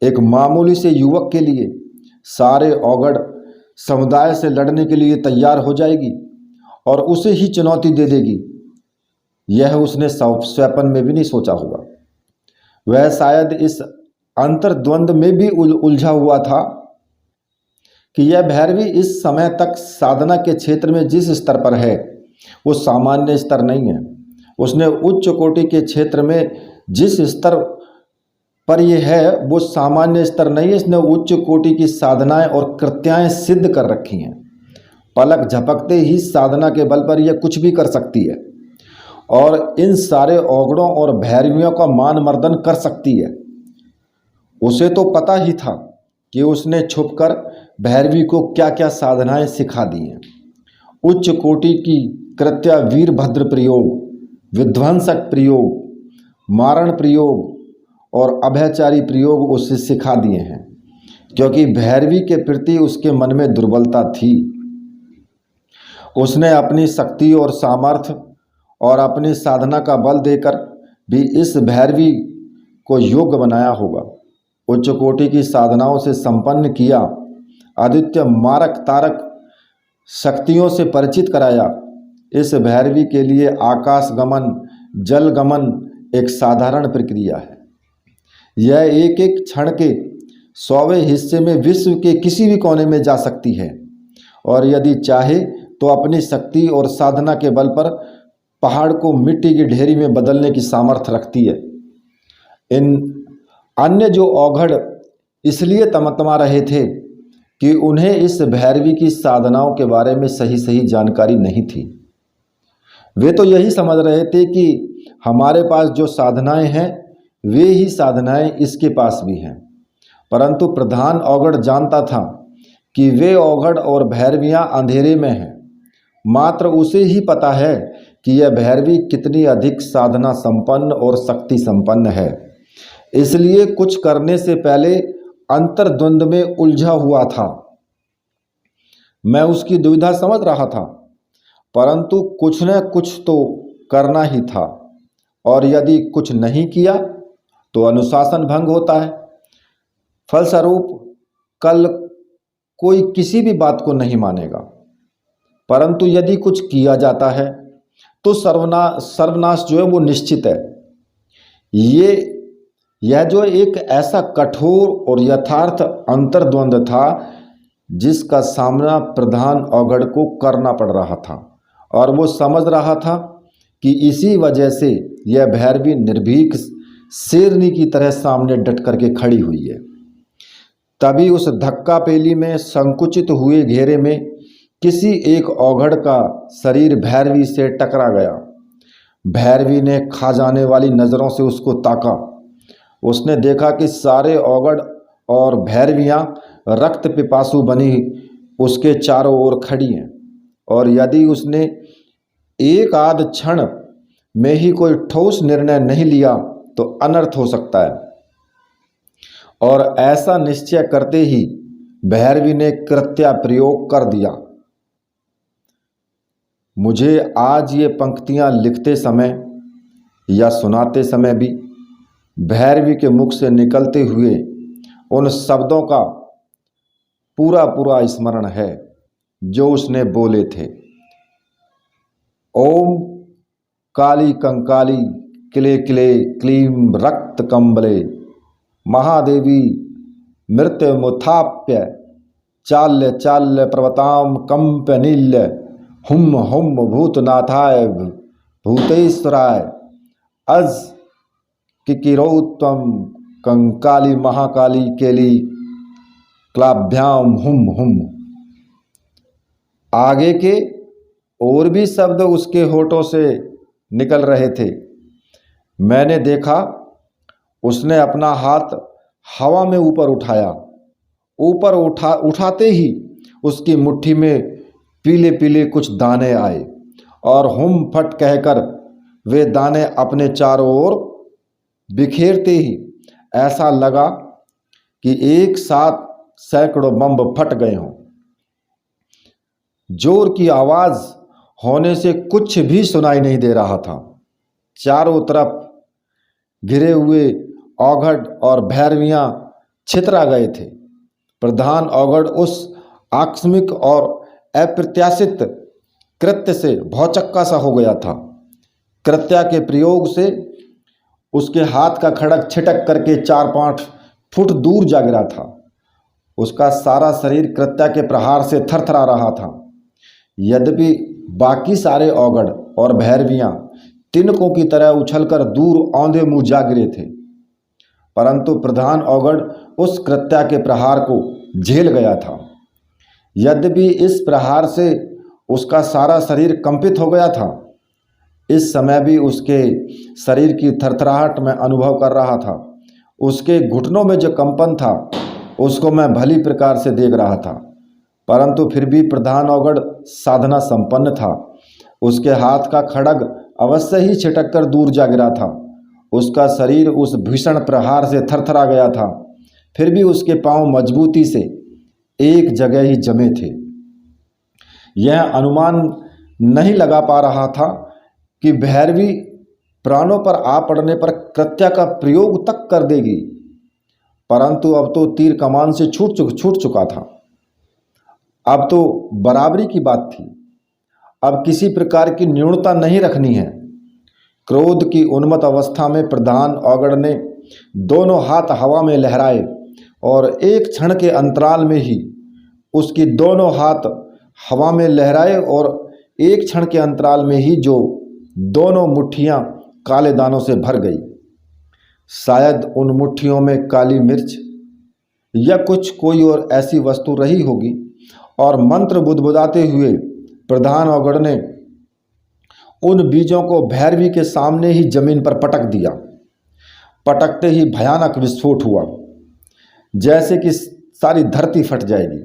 एक मामूली से युवक के लिए सारे औगड़ समुदाय से लड़ने के लिए तैयार हो जाएगी और उसे ही चुनौती दे देगी। यह उसने स्वप्न में भी नहीं सोचा होगा। वह शायद इस अंतर्द्वंद में भी उलझा हुआ था कि यह भैरवी इस समय तक साधना के क्षेत्र में जिस स्तर पर है वो सामान्य स्तर नहीं है। उसने उच्च कोटि के क्षेत्र में जिस स्तर पर यह है वो सामान्य स्तर नहीं है। इसने उच्च कोटि की साधनाएं और कृत्याएं सिद्ध कर रखी हैं। पलक झपकते ही साधना के बल पर यह कुछ भी कर सकती है और इन सारे औगड़ों और भैरवियों का मान मर्दन कर सकती है। उसे तो पता ही था कि उसने छुपकर भैरवी को क्या क्या साधनाएं सिखा दी हैं। उच्च कोटि की कृत्या वीरभद्र प्रयोग, विध्वंसक प्रयोग, मारण प्रयोग और अभयचारी प्रयोग उसे सिखा दिए हैं, क्योंकि भैरवी के प्रति उसके मन में दुर्बलता थी। उसने अपनी शक्ति और सामर्थ्य और अपनी साधना का बल देकर भी इस भैरवी को योग्य बनाया होगा। उच्च कोटि की साधनाओं से संपन्न किया, आदित्य मारक तारक शक्तियों से परिचित कराया। इस भैरवी के लिए आकाश गमन, जल गमन एक साधारण प्रक्रिया है। यह एक एक क्षण के 100वें हिस्से में विश्व के किसी भी कोने में जा सकती है और यदि चाहे तो अपनी शक्ति और साधना के बल पर पहाड़ को मिट्टी की ढेरी में बदलने की सामर्थ्य रखती है। इन अन्य जो औगड़ इसलिए तमतमा रहे थे कि उन्हें इस भैरवी की साधनाओं के बारे में सही सही जानकारी नहीं थी। वे तो यही समझ रहे थे कि हमारे पास जो साधनाएं हैं वे ही साधनाएं इसके पास भी हैं, परंतु प्रधान औगड़ जानता था कि वे औगड़ और भैरवियां अंधेरे में हैं। मात्र उसे ही पता है कि यह भैरवी कितनी अधिक साधना संपन्न और शक्ति संपन्न है। इसलिए कुछ करने से पहले अंतर्द्वंद में उलझा हुआ था। मैं उसकी दुविधा समझ रहा था, परंतु कुछ न कुछ तो करना ही था और यदि कुछ नहीं किया तो अनुशासन भंग होता है। फलस्वरूप कल कोई किसी भी बात को नहीं मानेगा, परंतु यदि कुछ किया जाता है तो सर्वनाश जो है वो निश्चित है। यह जो एक ऐसा कठोर और यथार्थ अंतर्द्वंद था जिसका सामना प्रधान औगड़ को करना पड़ रहा था और वो समझ रहा था कि इसी वजह से यह भैरवी निर्भीक शेरनी की तरह सामने डट करके खड़ी हुई है। तभी उस धक्का पेली में संकुचित हुए घेरे में किसी एक औगड़ का शरीर भैरवी से टकरा गया। भैरवी ने खा जाने वाली नज़रों से उसको ताका। उसने देखा कि सारे औगड़ और भैरवियाँ रक्त पिपासु बनी उसके चारों ओर खड़ी हैं और यदि उसने एक आध क्षण में ही कोई ठोस निर्णय नहीं लिया तो अनर्थ हो सकता है। और ऐसा निश्चय करते ही भैरवी ने कृत्या प्रयोग कर दिया। मुझे आज ये पंक्तियाँ लिखते समय या सुनाते समय भी भैरवी के मुख से निकलते हुए उन शब्दों का पूरा पूरा स्मरण है जो उसने बोले थे। ओम काली कंकाली किले किले क्लीं रक्त कंबले महादेवी मृत्युमुत्थाप्य चाल्य चाल्य पर्वतां कंप्य नील्य हुम हुम भूतनाथाय भूतेश्वराय अज किकिरौत्वम कंकाली महाकाली केली क्लाभ्याम हुम हुम। आगे के और भी शब्द उसके होठों से निकल रहे थे। मैंने देखा उसने अपना हाथ हवा में ऊपर उठाया। ऊपर उठाते ही उसकी मुट्ठी में पीले पीले कुछ दाने आए और हुम फट कहकर वे दाने अपने चारों ओर बिखेरते ही ऐसा लगा कि एक साथ सैकड़ों बम फट गए हों। जोर की आवाज होने से कुछ भी सुनाई नहीं दे रहा था। चारों तरफ घिरे हुए औघड़ और भैरवियां छितरा गए थे। प्रधान औघड़ उस आकस्मिक और अप्रत्याशित कृत्य से भौचक्का सा हो गया था। कृत्या के प्रयोग से उसके हाथ का खड़ग छिटक करके 4-5 फुट दूर जा गिरा था। उसका सारा शरीर कृत्या के प्रहार से थरथरा रहा था। यद्यपि बाकी सारे औघड़ और भैरवियां तिनकों की तरह उछलकर दूर औंधे मुंह जा गिरे थे, परंतु प्रधान औघड़ उस कृत्या के प्रहार को झेल गया था। यद्यपि इस प्रहार से उसका सारा शरीर कंपित हो गया था, इस समय भी उसके शरीर की थरथराहट में अनुभव कर रहा था। उसके घुटनों में जो कंपन था उसको मैं भली प्रकार से देख रहा था, परंतु फिर भी प्रधान औघड़ साधना संपन्न था। उसके हाथ का खड़ग अवश्य ही छिटक कर दूर जा गिरा था। उसका शरीर उस भीषण प्रहार से थरथरा गया था, फिर भी उसके पांव मजबूती से एक जगह ही जमे थे। यह अनुमान नहीं लगा पा रहा था कि भैरवी प्राणों पर आ पड़ने पर कृत्या का प्रयोग तक कर देगी, परंतु अब तो तीर कमान से छूट चुका था। अब तो बराबरी की बात थी। अब किसी प्रकार की न्यूनता नहीं रखनी है। क्रोध की उन्मत्त अवस्था में प्रधान औघड़ ने दोनों हाथ हवा में लहराए और एक क्षण के अंतराल में ही उसकी दोनों हाथ हवा में लहराए और एक क्षण के अंतराल में ही जो दोनों मुट्ठियां काले दानों से भर गई। शायद उन मुट्ठियों में काली मिर्च या कुछ कोई और ऐसी वस्तु रही होगी और मंत्र बुदबुदाते हुए प्रधान औघड़ ने उन बीजों को भैरवी के सामने ही जमीन पर पटक दिया। पटकते ही भयानक विस्फोट हुआ, जैसे कि सारी धरती फट जाएगी।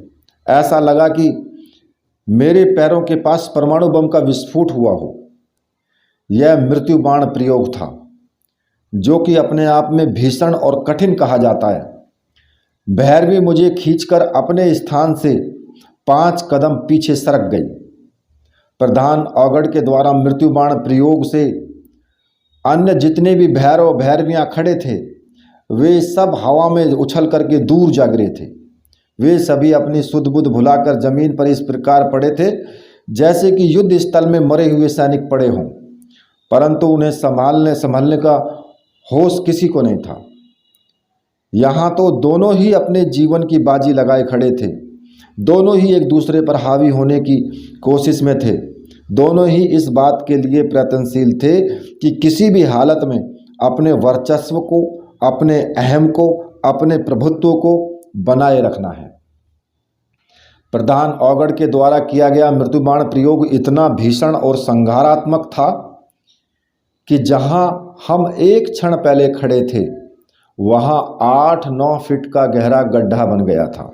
ऐसा लगा कि मेरे पैरों के पास परमाणु बम का विस्फोट हुआ हो। यह मृत्यु बाण प्रयोग था, जो कि अपने आप में भीषण और कठिन कहा जाता है। भैरवी मुझे खींचकर अपने स्थान से 5 कदम पीछे सरक गई। प्रधान औघड़ के द्वारा मृत्यु बाण प्रयोग से अन्य जितने भी भैरव भैरवियां खड़े थे, वे सब हवा में उछल करके दूर जा गिरे थे। वे सभी अपनी सुध बुध भुलाकर जमीन पर इस प्रकार पड़े थे जैसे कि युद्ध स्थल में मरे हुए सैनिक पड़े हों, परंतु उन्हें संभालने का होश किसी को नहीं था। यहाँ तो दोनों ही अपने जीवन की बाजी लगाए खड़े थे। दोनों ही एक दूसरे पर हावी होने की कोशिश में थे। दोनों ही इस बात के लिए प्रयत्नशील थे कि किसी भी हालत में अपने वर्चस्व को, अपने अहम को, अपने प्रभुत्व को बनाए रखना है। प्रधान औघड़ के द्वारा किया गया मृत्यु बाण प्रयोग इतना भीषण और संहारात्मक था कि जहां हम एक क्षण पहले खड़े थे, वहां 8-9 फीट का गहरा गड्ढा बन गया था।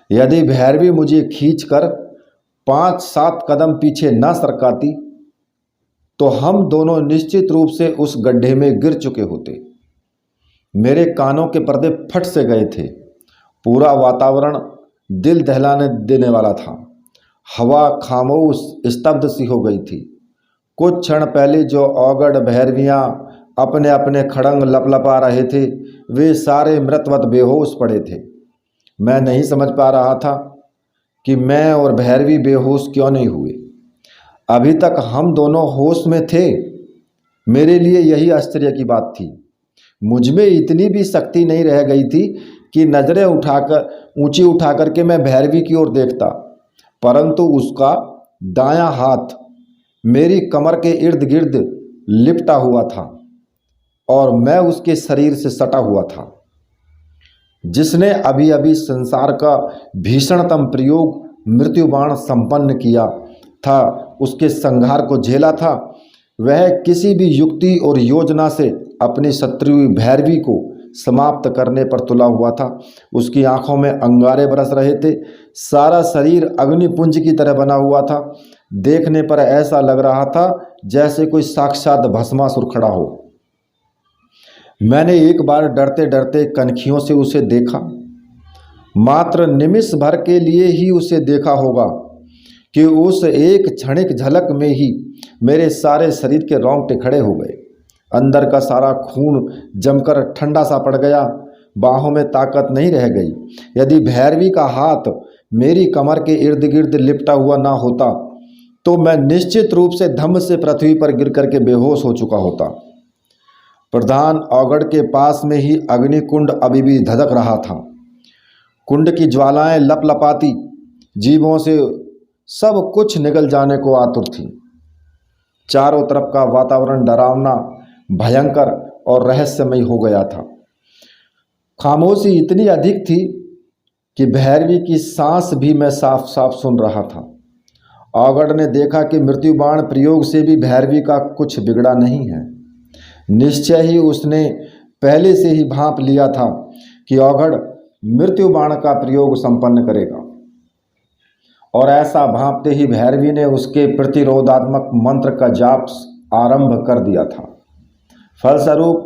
यदि भैरवी मुझे खींचकर 5-7 कदम पीछे न सरकाती तो हम दोनों निश्चित रूप से उस गड्ढे में गिर चुके होते। मेरे कानों के पर्दे फट से गए थे। पूरा वातावरण दिल दहलाने देने वाला था। हवा खामोश स्तब्ध सी हो गई थी। कुछ क्षण पहले जो औघड़ भैरवियां अपने अपने खड़ंग लपलपा रहे थे, वे सारे मृतवत बेहोश पड़े थे। मैं नहीं समझ पा रहा था कि मैं और भैरवी बेहोश क्यों नहीं हुए। अभी तक हम दोनों होश में थे। मेरे लिए यही आश्चर्य की बात थी। मुझ में इतनी भी शक्ति नहीं रह गई थी कि नज़रें ऊंची उठा करके मैं भैरवी की ओर देखता, परंतु उसका दायां हाथ मेरी कमर के इर्द गिर्द लिपटा हुआ था और मैं उसके शरीर से सटा हुआ था। जिसने अभी अभी संसार का भीषणतम प्रयोग मृत्यु बाण संपन्न किया था, उसके संहार को झेला था, वह किसी भी युक्ति और योजना से अपनी शत्रु भैरवी को समाप्त करने पर तुला हुआ था। उसकी आंखों में अंगारे बरस रहे थे, सारा शरीर अग्निपुंज की तरह बना हुआ था। देखने पर ऐसा लग रहा था जैसे कोई साक्षात भस्मासुर खड़ा हो। मैंने एक बार डरते डरते कनखियों से उसे देखा, मात्र निमिष भर के लिए ही उसे देखा होगा कि उस एक क्षणिक झलक में ही मेरे सारे शरीर के रोंगटे खड़े हो गए। अंदर का सारा खून जमकर ठंडा सा पड़ गया, बाहों में ताकत नहीं रह गई। यदि भैरवी का हाथ मेरी कमर के इर्द गिर्द लिपटा हुआ ना होता तो मैं निश्चित रूप से धम्म से पृथ्वी पर गिर करके बेहोश हो चुका होता। प्रधान औगड़ के पास में ही अग्निकुंड अभी भी धधक रहा था। कुंड की ज्वालाएं लपलपाती जीभों से सब कुछ निगल जाने को आतुर थी। चारों तरफ का वातावरण डरावना, भयंकर और रहस्यमय हो गया था। खामोशी इतनी अधिक थी कि भैरवी की सांस भी मैं साफ साफ सुन रहा था। औगड़ ने देखा कि मृत्यु बाण प्रयोग से भी भैरवी का कुछ बिगड़ा नहीं है। निश्चय ही उसने पहले से ही भांप लिया था कि औगड़ मृत्यु बाण का प्रयोग संपन्न करेगा, और ऐसा भांपते ही भैरवी ने उसके प्रतिरोधात्मक मंत्र का जाप आरंभ कर दिया था। फलस्वरूप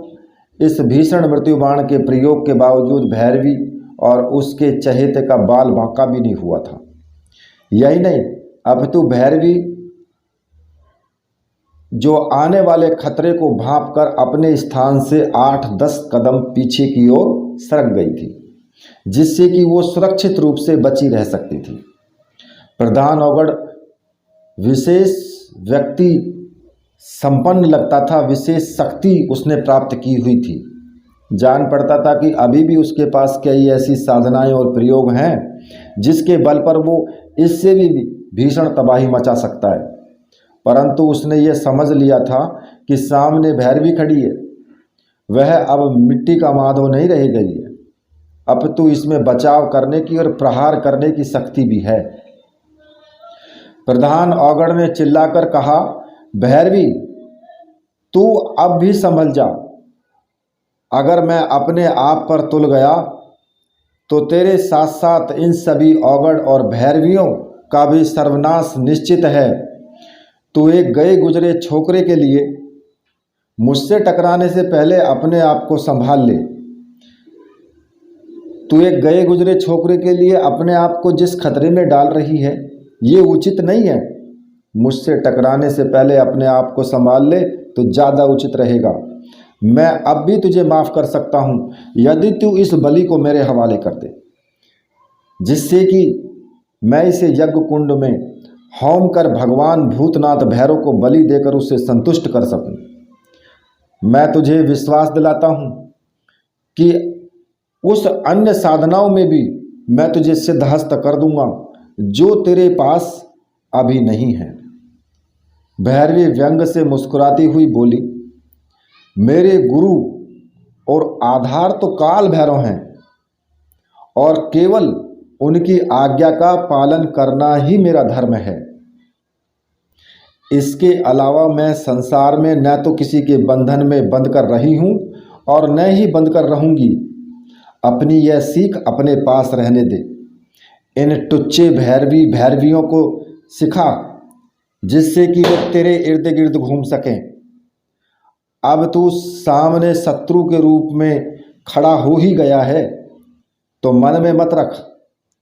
इस भीषण मृत्यु बाण के प्रयोग के बावजूद भैरवी और उसके चहेते का बाल बांका भी नहीं हुआ था। यही नहीं, अपितु भैरवी जो आने वाले खतरे को भांप कर अपने स्थान से 8-10 कदम पीछे की ओर सरक गई थी, जिससे कि वो सुरक्षित रूप से बची रह सकती थी। प्रधान औगड़ विशेष व्यक्ति संपन्न लगता था, विशेष शक्ति उसने प्राप्त की हुई थी। जान पड़ता था कि अभी भी उसके पास कई ऐसी साधनाएं और प्रयोग हैं जिसके बल पर वो इससे भी भीषण तबाही मचा सकता है। परंतु उसने ये समझ लिया था कि सामने भैरवी खड़ी है, वह अब मिट्टी का माधव नहीं रह गई है, अपितु इसमें बचाव करने की और प्रहार करने की शक्ति भी है। प्रधान औगड़ ने चिल्लाकर कहा, भैरवी तू अब भी संभल जा। अगर मैं अपने आप पर तुल गया तो तेरे साथ साथ इन सभी औगड़ और भैरवियों का भी सर्वनाश निश्चित है। तू एक गए गुजरे छोकरे के लिए मुझसे टकराने से पहले अपने आप को संभाल ले। तू एक गए गुजरे छोकरे के लिए अपने आप को जिस खतरे में डाल रही है, ये उचित नहीं है। मुझसे टकराने से पहले अपने आप को संभाल ले तो ज़्यादा उचित रहेगा। मैं अब भी तुझे माफ़ कर सकता हूँ यदि तू इस बलि को मेरे हवाले कर दे, जिससे कि मैं इसे यज्ञ कुंड में होम कर भगवान भूतनाथ भैरव को बलि देकर उसे संतुष्ट कर सकूं। मैं तुझे विश्वास दिलाता हूं कि उस अन्य साधनाओं में भी मैं तुझे सिद्धहस्त कर दूंगा जो तेरे पास अभी नहीं है। भैरवी व्यंग से मुस्कुराती हुई बोली, मेरे गुरु और आधार तो काल भैरव हैं और केवल उनकी आज्ञा का पालन करना ही मेरा धर्म है। इसके अलावा मैं संसार में न तो किसी के बंधन में बंद कर रही हूँ और न ही बंद कर रहूँगी। अपनी यह सीख अपने पास रहने दे। इन टुच्चे भैरवियों को सिखा जिससे कि वे तेरे इर्द गिर्द घूम सकें। अब तू सामने शत्रु के रूप में खड़ा हो ही गया है तो मन में मत रख,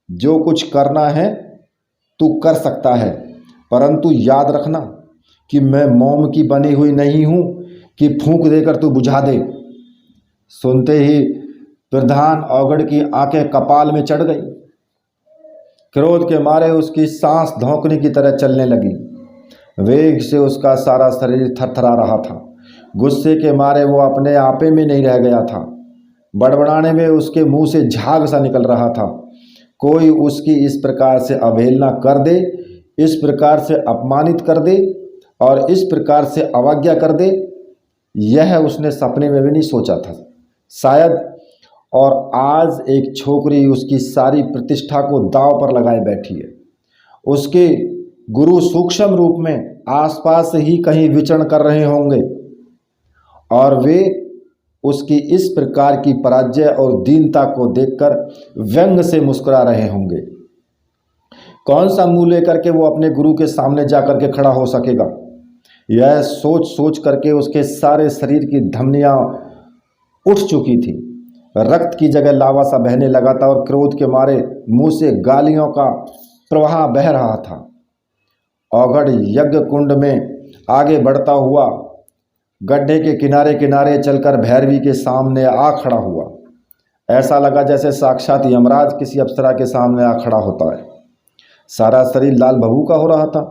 जो कुछ करना है तू कर सकता है, परंतु याद रखना कि मैं मोम की बनी हुई नहीं हूँ कि फूंक देकर तू बुझा दे। सुनते ही प्रधान औगड़ की आंखें कपाल में चढ़ गई। क्रोध के मारे उसकी सांस धौंकने की तरह चलने लगी। वेग से उसका सारा शरीर थरथरा रहा था। गुस्से के मारे वो अपने आपे में नहीं रह गया था। बड़बड़ाने में उसके मुंह से झाग सा निकल रहा था। कोई उसकी इस प्रकार से अवहेलना कर दे, इस प्रकार से अपमानित कर दे और इस प्रकार से अवज्ञा कर दे, यह उसने सपने में भी नहीं सोचा था शायद। और आज एक छोकरी उसकी सारी प्रतिष्ठा को दांव पर लगाए बैठी है। उसके गुरु सूक्ष्म रूप में आसपास ही कहीं विचरण कर रहे होंगे और वे उसकी इस प्रकार की पराजय और दीनता को देखकर व्यंग से मुस्कुरा रहे होंगे। कौन सा मुंह लेकर के वो अपने गुरु के सामने जाकर के खड़ा हो सकेगा? यह सोच सोच करके उसके सारे शरीर की धमनियां उठ चुकी थी। रक्त की जगह लावा सा बहने लगा था और क्रोध के मारे मुंह से गालियों का प्रवाह बह रहा था। औघड़ यज्ञ कुंड में आगे बढ़ता हुआ गड्ढे के किनारे किनारे चलकर भैरवी के सामने आ खड़ा हुआ। ऐसा लगा जैसे साक्षात यमराज किसी अप्सरा के सामने आ खड़ा होता है। सारा शरीर लाल भभू का हो रहा था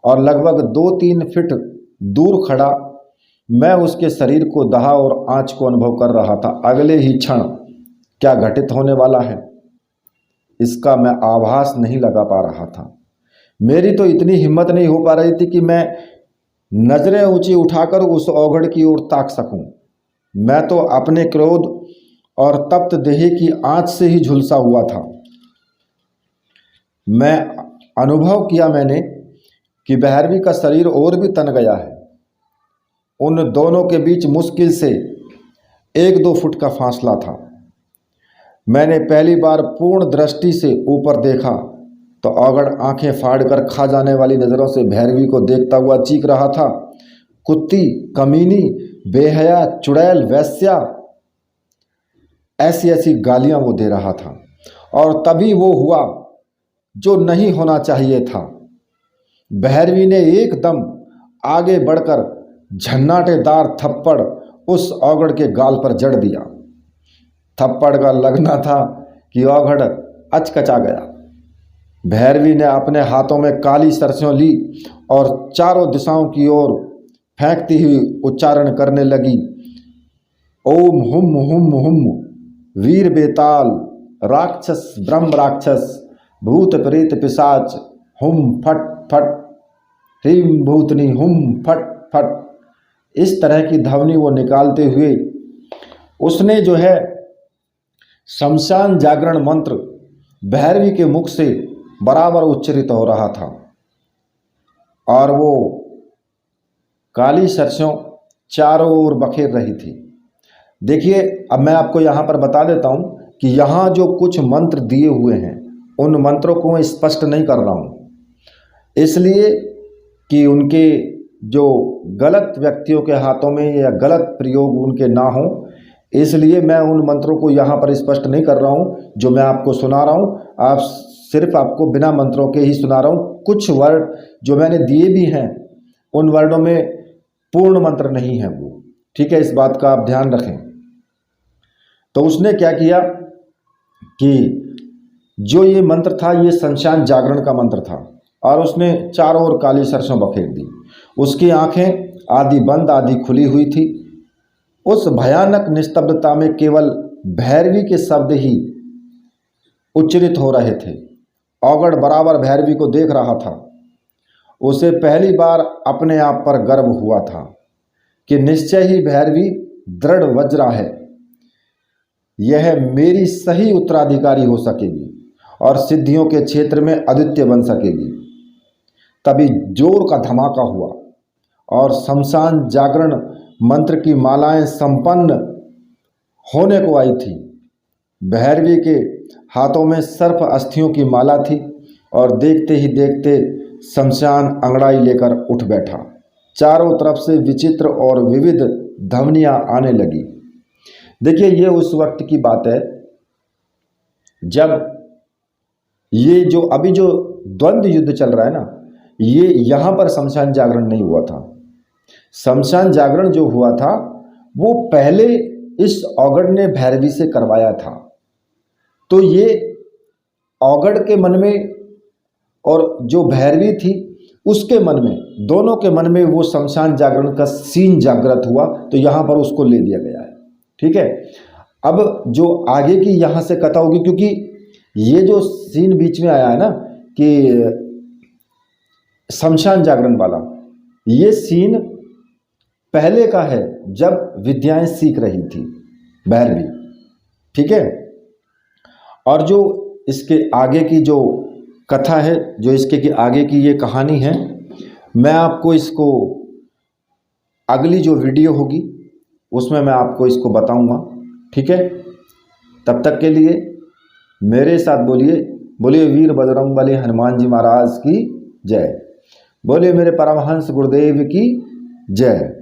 और लगभग 2-3 फीट दूर खड़ा मैं उसके शरीर को दहा और आंच को अनुभव कर रहा था। अगले ही क्षण क्या घटित होने वाला है इसका मैं आभास नहीं लगा पा रहा था। मेरी तो इतनी हिम्मत नहीं हो पा रही थी कि मैं नजरें ऊंची उठाकर उस औघड़ की ओर ताक सकूं। मैं तो अपने क्रोध और तप्त देह की आंच से ही झुलसा हुआ था। मैं अनुभव किया मैंने कि भैरवी का शरीर और भी तन गया है। उन दोनों के बीच मुश्किल से 1-2 फुट का फासला था। मैंने पहली बार पूर्ण दृष्टि से ऊपर देखा तो औघड़ आंखें फाड़कर खा जाने वाली नज़रों से भैरवी को देखता हुआ चीख रहा था, कुत्ती, कमीनी, बेहया, चुड़ैल, वेश्या, ऐसी ऐसी गालियां वो दे रहा था। और तभी वो हुआ जो नहीं होना चाहिए था। भैरवी ने एकदम आगे बढ़कर झन्नाटेदार थप्पड़ उस औघड़ के गाल पर जड़ दिया। थप्पड़ का लगना था कि औघड़ अचकचा गया। भैरवी ने अपने हाथों में काली सरसों ली और चारों दिशाओं की ओर फेंकती हुई उच्चारण करने लगी, ओम हुम हुम हुम, वीर बेताल, राक्षस ब्रह्म राक्षस, भूत प्रेत पिशाच, हुम फट फट, ह्रीम भूतनी हुम फट फट। इस तरह की ध्वनि वो निकालते हुए उसने जो है शमशान जागरण मंत्र भैरवी के मुख से बराबर उच्चरित हो रहा था और वो काली सरसों चारों ओर बखेर रही थी। देखिए, अब मैं आपको यहाँ पर बता देता हूँ कि यहाँ जो कुछ मंत्र दिए हुए हैं उन मंत्रों को मैं स्पष्ट नहीं कर रहा हूँ, इसलिए कि उनके जो गलत व्यक्तियों के हाथों में या गलत प्रयोग उनके ना हो, इसलिए मैं उन मंत्रों को यहाँ पर स्पष्ट नहीं कर रहा हूँ। जो मैं आपको सुना रहा हूँ, आप सिर्फ आपको बिना मंत्रों के ही सुना रहा हूँ। कुछ वर्ड जो मैंने दिए भी हैं उन वर्डों में पूर्ण मंत्र नहीं है वो, ठीक है, इस बात का आप ध्यान रखें। तो उसने क्या किया कि जो ये मंत्र था ये शमशान जागरण का मंत्र था और उसने चारों ओर काली सरसों बखेर दी। उसकी आंखें आधी बंद आधी खुली हुई थी। उस भयानक निस्तब्धता में केवल भैरवी के शब्द ही उच्चरित हो रहे थे। औघड़ बराबर भैरवी को देख रहा था। उसे पहली बार अपने आप पर गर्व हुआ था कि निश्चय ही भैरवी दृढ़ वज्रा है, यह मेरी सही उत्तराधिकारी हो सकेगी और सिद्धियों के क्षेत्र में अद्वितीय बन सकेगी। तभी जोर का धमाका हुआ और शमशान जागरण मंत्र की मालाएं संपन्न होने को आई थी। भैरवी के हाथों में सर्प अस्थियों की माला थी और देखते ही देखते शमशान अंगड़ाई लेकर उठ बैठा। चारों तरफ से विचित्र और विविध ध्वनियां आने लगी। देखिए, ये उस वक्त की बात है जब ये जो अभी जो द्वंद्व युद्ध चल रहा है ना, ये यहाँ पर शमशान जागरण नहीं हुआ था। शमशान जागरण जो हुआ था वो पहले इस औघड़ ने भैरवी से करवाया था। तो ये औघड़ के मन में और जो भैरवी थी उसके मन में, दोनों के मन में वो शमशान जागरण का सीन जागृत हुआ, तो यहाँ पर उसको ले दिया गया है। ठीक है, अब जो आगे की यहाँ से कथा होगी, क्योंकि ये जो सीन बीच में आया है ना कि शमशान जागरण वाला, ये सीन पहले का है जब विद्याएं सीख रही थी भैरवी। ठीक है, और जो इसके आगे की जो कथा है, जो इसके की आगे की ये कहानी है, मैं आपको इसको अगली जो वीडियो होगी उसमें मैं आपको इसको बताऊंगा। ठीक है, तब तक के लिए मेरे साथ बोलिए, बोलिए वीर बजरंगबली हनुमान जी महाराज की जय, बोलिए मेरे परमहंस गुरुदेव की जय।